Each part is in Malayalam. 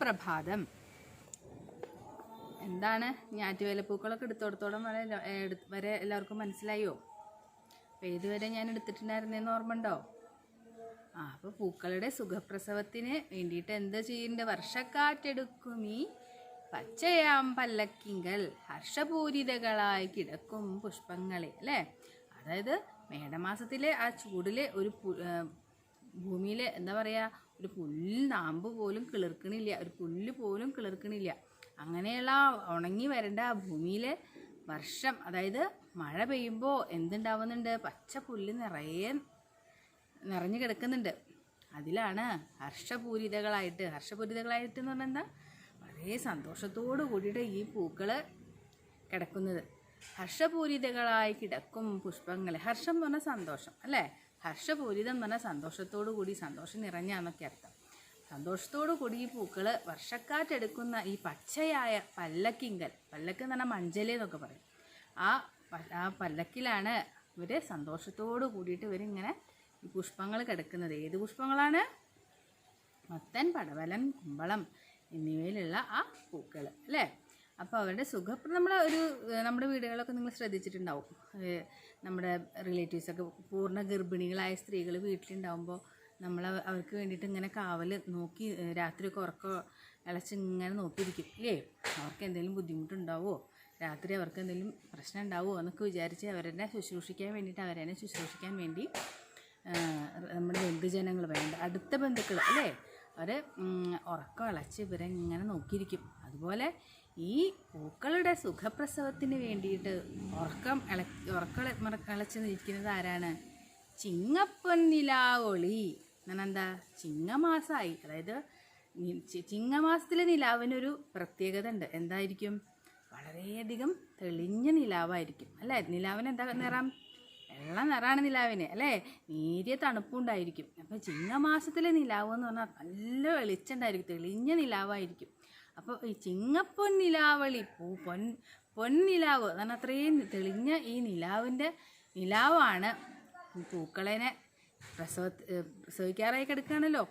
സുപ്രഭാതം. എന്താണ് ഞാറ്റുവേലപ്പൂക്കളൊക്കെ എടുത്തോടത്തോളം വരെ എല്ലാവർക്കും മനസ്സിലായോ? അപ്പോൾ ഏതുവരെ ഞാൻ എടുത്തിട്ടുണ്ടായിരുന്നതെന്ന് ഓർമ്മ ഉണ്ടോ? അപ്പോൾ പൂക്കളുടെ സുഖപ്രസവത്തിന് വേണ്ടിയിട്ട് എന്താ ചെയ്യേണ്ടത്? വർഷക്കാറ്റെടുക്കുമീ പച്ചയാം പല്ലക്കിങ്കൽ ഹർഷപൂരിതകളായി കിടക്കും പുഷ്പങ്ങളെ, അല്ലേ? അതായത് മേടമാസത്തിലെ ആ ചൂടിലെ ഒരു ഭൂമിയിൽ എന്താ പറയുക, ഒരു പുല്ലാമ്പ് പോലും കിളിർക്കണില്ല, ഒരു പുല്ല് പോലും കിളിർക്കണില്ല. അങ്ങനെയുള്ള ഉണങ്ങി വരേണ്ട ആ ഭൂമിയിൽ വർഷം, അതായത് മഴ പെയ്യുമ്പോൾ എന്തുണ്ടാവുന്നുണ്ട്? പച്ച പുല്ല് നിറഞ്ഞു കിടക്കുന്നുണ്ട്. അതിലാണ് ഹർഷപൂരിതകളായിട്ട് എന്ന് പറഞ്ഞാൽ എന്താ? വളരെ സന്തോഷത്തോടു കൂടിയിട്ട് ഈ പൂക്കൾ കിടക്കുന്നത്. ഹർഷപൂരിതകളായി കിടക്കും പുഷ്പങ്ങൾ. ഹർഷം എന്ന് പറഞ്ഞാൽ സന്തോഷം, അല്ലേ? ഹർഷപൂരിതം എന്ന് പറഞ്ഞാൽ സന്തോഷത്തോടു കൂടി, സന്തോഷം നിറഞ്ഞാന്നൊക്കെ അർത്ഥം. സന്തോഷത്തോടു കൂടി ഈ പൂക്കൾ വർഷക്കാറ്റെടുക്കുന്ന ഈ പച്ചയായ പല്ലക്കിങ്കൽ, പല്ലക്ക് എന്ന് പറഞ്ഞാൽ മഞ്ചല് എന്നൊക്കെ പറയും, ആ പല്ലക്കിലാണ് ഇവർ സന്തോഷത്തോടു കൂടിയിട്ട് ഇവരിങ്ങനെ ഈ പുഷ്പങ്ങൾ കിടക്കുന്നത്. ഏത് പുഷ്പങ്ങളാണ്? മത്തൻ, പടവലം, കുമ്പളം എന്നിവയിലുള്ള ആ പൂക്കൾ, അല്ലേ? അപ്പോൾ അവരുടെ നമ്മുടെ വീടുകളൊക്കെ നിങ്ങൾ ശ്രദ്ധിച്ചിട്ടുണ്ടാവും. നമ്മുടെ റിലേറ്റീവ്സൊക്കെ പൂർണ്ണ ഗർഭിണികളായ സ്ത്രീകൾ വീട്ടിലുണ്ടാകുമ്പോൾ അവർക്ക് വേണ്ടിയിട്ട് ഇങ്ങനെ കാവൽ നോക്കി രാത്രിയൊക്കെ ഉറക്കം ഇങ്ങനെ നോക്കിയിരിക്കും, ഇല്ലേ? അവർക്ക് എന്തെങ്കിലും ബുദ്ധിമുട്ടുണ്ടാവുമോ, രാത്രി അവർക്ക് എന്തെങ്കിലും പ്രശ്നം ഉണ്ടാവുമോ എന്നൊക്കെ വിചാരിച്ച് അവരെന്നെ ശുശ്രൂഷിക്കാൻ വേണ്ടി നമ്മുടെ ബന്ധുജനങ്ങൾ അടുത്ത ബന്ധുക്കൾ, അല്ലേ? അവർ ഉറക്കം ഇളച്ച് ഇവരെ ഇങ്ങനെ നോക്കിയിരിക്കും. അതുപോലെ ഈ പൂക്കളുടെ സുഖപ്രസവത്തിന് വേണ്ടിയിട്ട് ഉറക്കം ഇളച്ച് നിൽക്കുന്നത് ആരാണ്? ചിങ്ങപ്പൊന്നിലാവൊളി. എന്താ? ചിങ്ങമാസമായി, അതായത് ചിങ്ങമാസത്തിലെ നിലാവിനൊരു പ്രത്യേകത ഉണ്ട്. എന്തായിരിക്കും? വളരെയധികം തെളിഞ്ഞ നിലാവായിരിക്കും, അല്ലേ? നിലാവിന് എന്താ നിറം? വെള്ള നിറമാണ് നിലാവിന്, അല്ലേ? നേരിയ തണുപ്പുണ്ടായിരിക്കും. അപ്പോൾ ചിങ്ങമാസത്തിലെ നിലാവ് എന്ന് പറഞ്ഞാൽ നല്ല വെളിച്ചമുണ്ടായിരിക്കും, തെളിഞ്ഞ നിലാവായിരിക്കും. അപ്പോൾ ഈ ചിങ്ങപ്പൊന്നിലാവളി പൊന്നിലാവ് എന്ന് പറഞ്ഞാൽ അത്രയും തെളിഞ്ഞ ഈ നിലാവാണ് പൂക്കളെ പ്രസവിക്കാറായി കിടക്കുകയാണല്ലോ,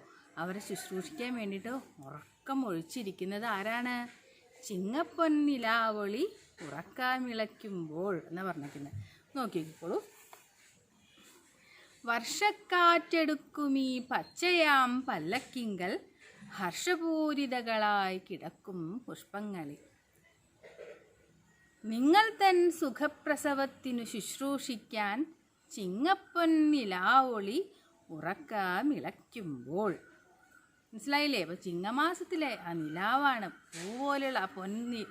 അവരെ ശുശ്രൂഷിക്കാൻ വേണ്ടിയിട്ട് ഉറക്കം ഒഴിച്ചിരിക്കുന്നത് ആരാണ്? ചിങ്ങപ്പൊന്നിലാവളി ഉറക്കാമിളയ്ക്കുമ്പോൾ എന്നാണ് പറഞ്ഞിരിക്കുന്നത്. നോക്കിക്കോളൂ. വർഷക്കാറ്റെടുക്കുമീ പച്ചയാം പല്ലക്കിങ്കൽ ഹർഷപൂരിതകളായി കിടക്കും പുഷ്പങ്ങളെ, നിങ്ങൾ തൻ സുഖപ്രസവത്തിനു ശുശ്രൂഷിക്കാൻ ചിങ്ങപ്പൊന്നിലാവൊളി ഉറക്കമിളയ്ക്കുമ്പോൾ. മനസ്സിലായില്ലേ? അപ്പോൾ ചിങ്ങമാസത്തിലെ ആ നിലാവാണ്, പൂപോലെയുള്ള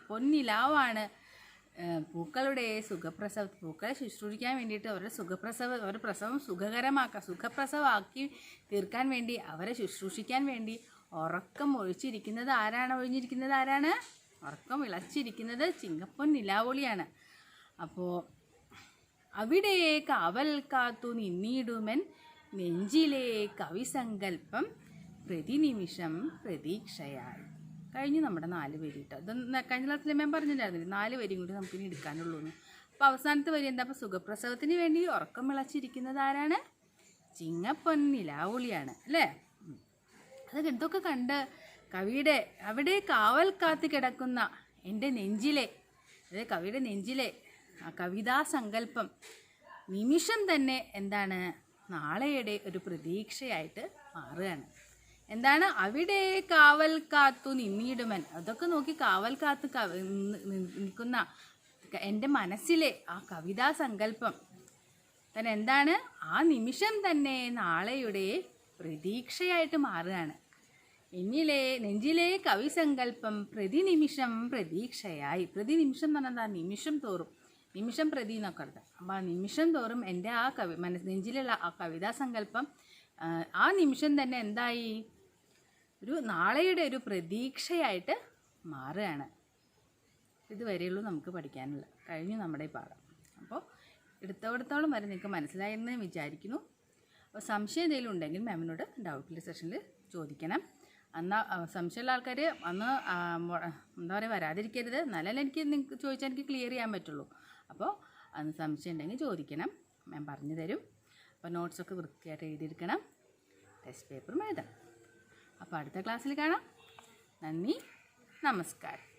പൊന്നിലാവാണ് പൂക്കളുടെ പൂക്കളെ ശുശ്രൂഷിക്കാൻ വേണ്ടിയിട്ട് അവരുടെ പ്രസവം സുഖപ്രസവമാക്കി തീർക്കാൻ വേണ്ടി, അവരെ ശുശ്രൂഷിക്കാൻ വേണ്ടി ഉറക്കം ഒഴിച്ചിരിക്കുന്നത് ആരാണ്? ഉറക്കം ഇളച്ചിരിക്കുന്നത് ചിങ്ങപ്പൊന്നിലാവൊളിയാണ്. അപ്പോൾ അവിടെ കാവൽ കാത്തു നിന്നിടുമൻ നെഞ്ചിലെ കവിസങ്കല്പം പ്രതിനിമിഷം പ്രതീക്ഷയായി. കഴിഞ്ഞു നമ്മുടെ 4 വരി കേട്ടോ. ഇത് കഴിഞ്ഞ ക്ലാസ്സിൽ ഞാൻ പറഞ്ഞിട്ടുണ്ടായിരുന്നില്ല, 4 വരിയും കൂടി നമുക്കിനി എടുക്കാനുള്ളൂ എന്ന്. അപ്പോൾ അവസാനത്തെ വരി എന്താ? അപ്പോൾ സുഖപ്രസവത്തിന് വേണ്ടി ഉറക്കം വിളച്ചിരിക്കുന്നത് ആരാണ്? ചിങ്ങപ്പൊന്നിലാവൊളിയാണ്, അല്ലേ? ഇതൊക്കെ കണ്ട് അവിടെ കാവൽ കാത്ത് കിടക്കുന്ന എൻ്റെ നെഞ്ചിലെ, അതായത് കവിയുടെ നെഞ്ചിലെ ആ കവിതാസങ്കല്പം നിമിഷം തന്നെ എന്താണ്? നാളെയുടെ ഒരു പ്രതീക്ഷയായിട്ട് മാറുകയാണ്. എന്താണ്? അവിടെ കാവൽ കാത്തു നിന്നിടുമൻ. അതൊക്കെ നോക്കി കാവൽ കാത്ത് നിൽക്കുന്ന എൻ്റെ മനസ്സിലെ ആ കവിതാസങ്കല്പം തന്നെ എന്താണ്? ആ നിമിഷം തന്നെ നാളെയുടെ പ്രതീക്ഷയായിട്ട് മാറുകയാണ്. നെഞ്ചിലെ കവിസങ്കല്പം പ്രതിനിമിഷം പ്രതീക്ഷയായി. പ്രതിനിമിഷം എന്ന് പറഞ്ഞാൽ നിമിഷം തോറും, നിമിഷം പ്രതി എന്നൊക്കെ അർത്ഥം. അപ്പോൾ ആ നിമിഷം തോറും എൻ്റെ ആ നെഞ്ചിലുള്ള ആ കവിതാസങ്കല്പം ആ നിമിഷം തന്നെ എന്തായി? ഒരു നാളെയുടെ ഒരു പ്രതീക്ഷയായിട്ട് മാറുകയാണ്. ഇതുവരെയുള്ളൂ നമുക്ക് പഠിക്കാനുള്ള. കഴിഞ്ഞു നമ്മുടെ ഈ പാഠം. അപ്പോൾ എടുത്തോളം വരെ നിങ്ങൾക്ക് മനസ്സിലായെന്ന് വിചാരിക്കുന്നു. അപ്പോൾ സംശയം എന്തെങ്കിലും ഉണ്ടെങ്കിൽ മാമിനോട് ഡൗട്ടിൻ്റെ സെഷനിൽ ചോദിക്കണം. സംശയമുള്ള ആൾക്കാർ എന്താ പറയുക, വരാതിരിക്കരുത്. എന്നാലല്ലേ നിങ്ങൾക്ക് ചോദിച്ചാൽ എനിക്ക് ക്ലിയർ ചെയ്യാൻ പറ്റുള്ളൂ. അപ്പോൾ അന്ന് സംശയം ഉണ്ടെങ്കിൽ ചോദിക്കണം, മാം പറഞ്ഞു തരും. അപ്പോൾ നോട്ട്സൊക്കെ വൃത്തിയായിട്ട് എഴുതിയെടുക്കണം, ടെസ്റ്റ് പേപ്പറും എഴുതണം. അപ്പോൾ അടുത്ത ക്ലാസ്സിൽ കാണാം. നന്ദി, നമസ്കാരം.